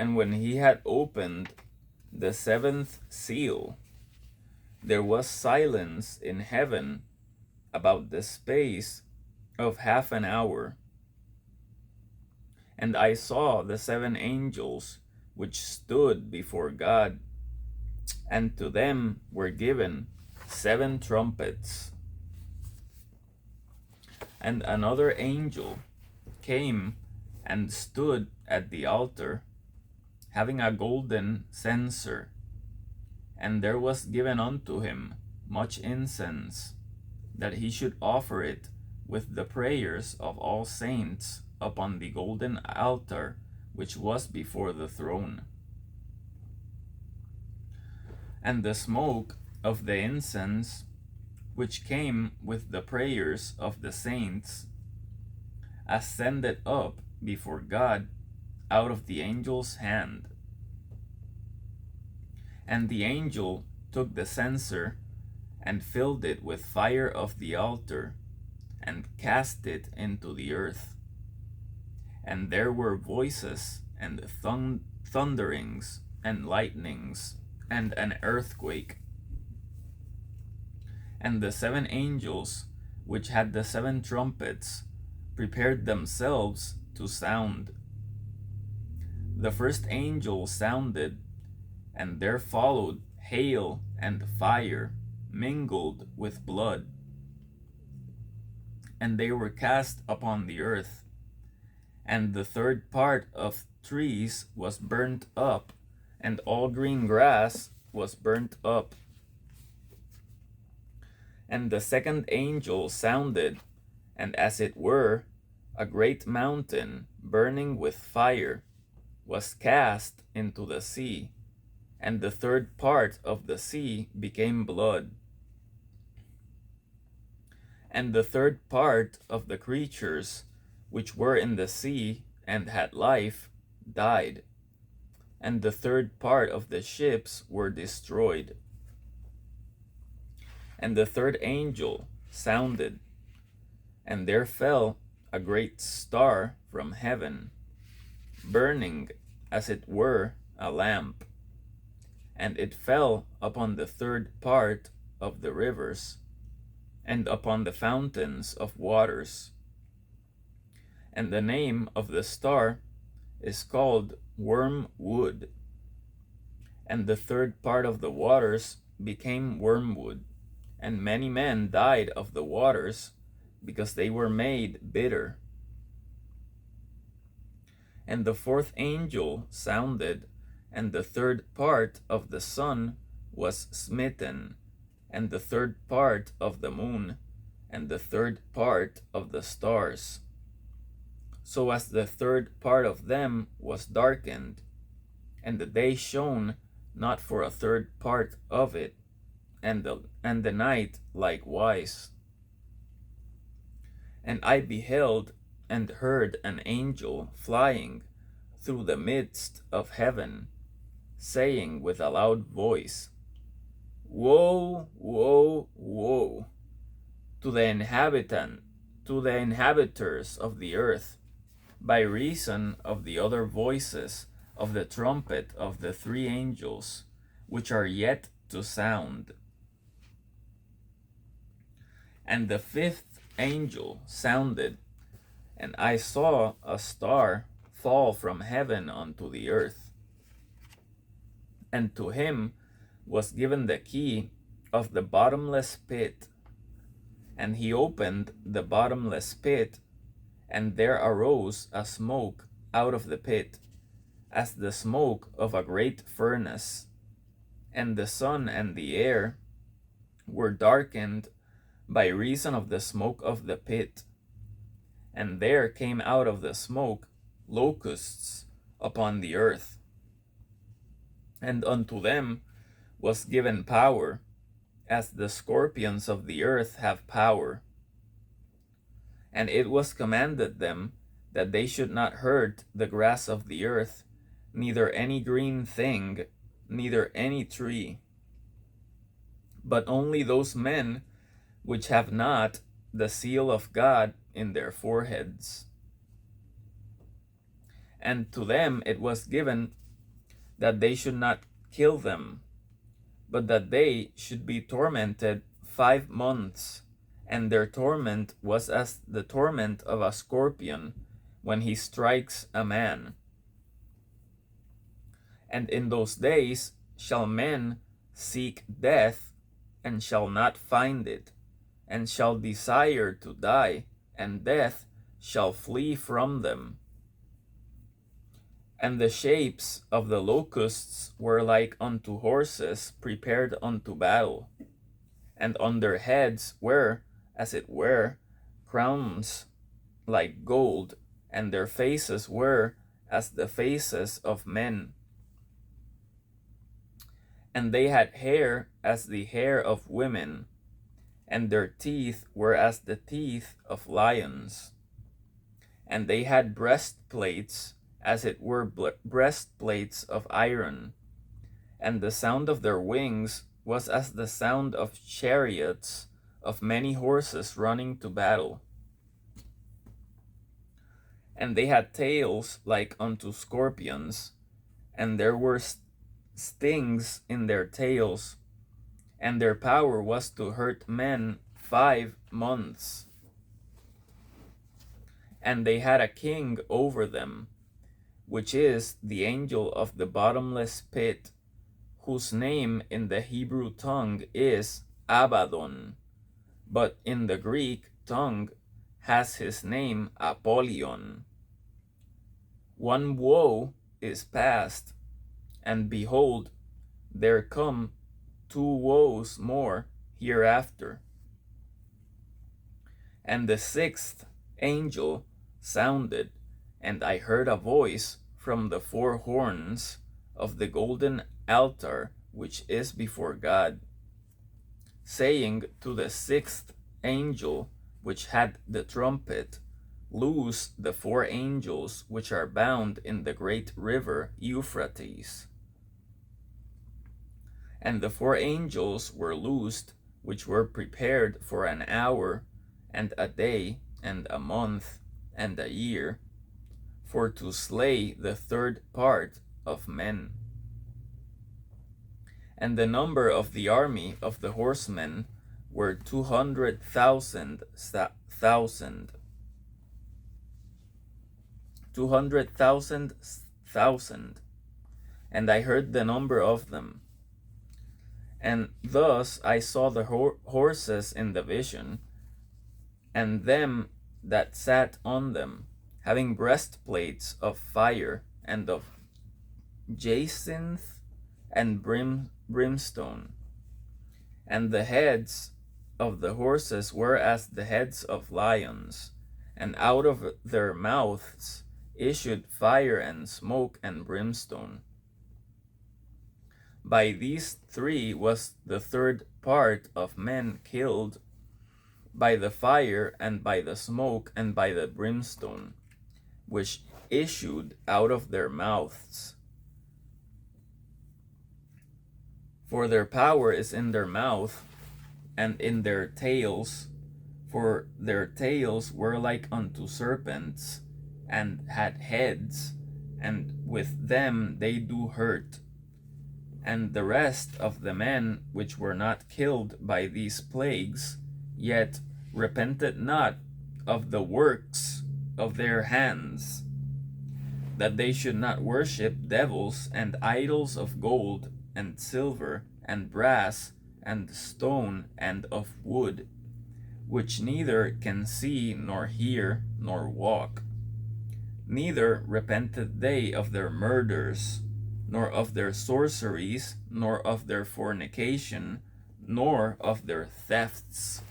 And when he had opened the seventh seal, there was silence in heaven about the space of half an hour. And I saw the seven angels which stood before God, and to them were given seven trumpets. And another angel came and stood at the altar, having a golden censer, and there was given unto him much incense, that he should offer it with the prayers of all saints upon the golden altar which was before the throne. And the smoke of the incense, which came with the prayers of the saints, ascended up before God out of the angel's hand. And the angel took the censer and filled it with fire of the altar, and cast it into the earth. And there were voices, and thunderings, and lightnings, and an earthquake. And the seven angels, which had the seven trumpets, prepared themselves to sound. The first angel sounded, and there followed hail and fire, mingled with blood. And they were cast upon the earth, and the third part of trees was burnt up, and all green grass was burnt up. And the second angel sounded, and as it were, a great mountain burning with fire was cast into the sea, and the third part of the sea became blood. And the third part of the creatures which were in the sea and had life died, and the third part of the ships were destroyed. And the third angel sounded, and there fell a great star from heaven, burning as it were a lamp, and it fell upon the third part of the rivers, and upon the fountains of waters. And the name of the star is called Wormwood. And the third part of the waters became wormwood, and many men died of the waters, because they were made bitter. And the fourth angel sounded, and the third part of the sun was smitten, and the third part of the moon, and the third part of the stars, so as the third part of them was darkened, and the day shone not for a third part of it, and the night likewise. And I beheld and heard an angel flying through the midst of heaven, saying with a loud voice, Woe, woe, woe, to the inhabitants of the earth, by reason of the other voices of the trumpet of the three angels, which are yet to sound. And the fifth angel sounded, and I saw a star fall from heaven unto the earth. And to him was given the key of the bottomless pit. And he opened the bottomless pit, and there arose a smoke out of the pit, as the smoke of a great furnace. And the sun and the air were darkened by reason of the smoke of the pit. And there came out of the smoke locusts upon the earth. And unto them was given power, as the scorpions of the earth have power. And it was commanded them that they should not hurt the grass of the earth, neither any green thing, neither any tree, but only those men which have not the seal of God in their foreheads. And to them it was given that they should not kill them, but that they should be tormented 5 months, and their torment was as the torment of a scorpion when he strikes a man. And in those days shall men seek death, and shall not find it, and shall desire to die, and death shall flee from them. And the shapes of the locusts were like unto horses prepared unto battle, and on their heads were, as it were, crowns like gold, and their faces were as the faces of men. And they had hair as the hair of women, and their teeth were as the teeth of lions. And they had breastplates, as it were breastplates of iron, and the sound of their wings was as the sound of chariots of many horses running to battle. And they had tails like unto scorpions, and there were stings in their tails, and their power was to hurt men 5 months. And they had a king over them, which is the angel of the bottomless pit, whose name in the Hebrew tongue is Abaddon, but in the Greek tongue has his name Apollyon. One woe is past, and behold, there come 2 woes more hereafter. And the 6th angel sounded, and I heard a voice from the 4 horns of the golden altar which is before God, saying to the 6th angel which had the trumpet, Loose the 4 angels which are bound in the great river Euphrates. And the 4 angels were loosed, which were prepared for an hour, and a day, and a month, and a year, for to slay the 3rd part of men. And the number of the army of the horsemen were 200,000. 200,000. And I heard the number of them. And thus I saw the horses in the vision, and them that sat on them, having breastplates of fire, and of jacinth and brimstone. And the heads of the horses were as the heads of lions, and out of their mouths issued fire and smoke and brimstone. By these 3 was the 3rd part of men killed, by the fire, and by the smoke, and by the brimstone, which issued out of their mouths. For their power is in their mouth, and in their tails, for their tails were like unto serpents, and had heads, and with them they do hurt. And the rest of the men which were not killed by these plagues, yet repented not of the works of their hands, that they should not worship devils and idols of gold and silver and brass and stone and of wood, which neither can see nor hear nor walk. Neither repented they of their murders, nor of their sorceries, nor of their fornication, nor of their thefts.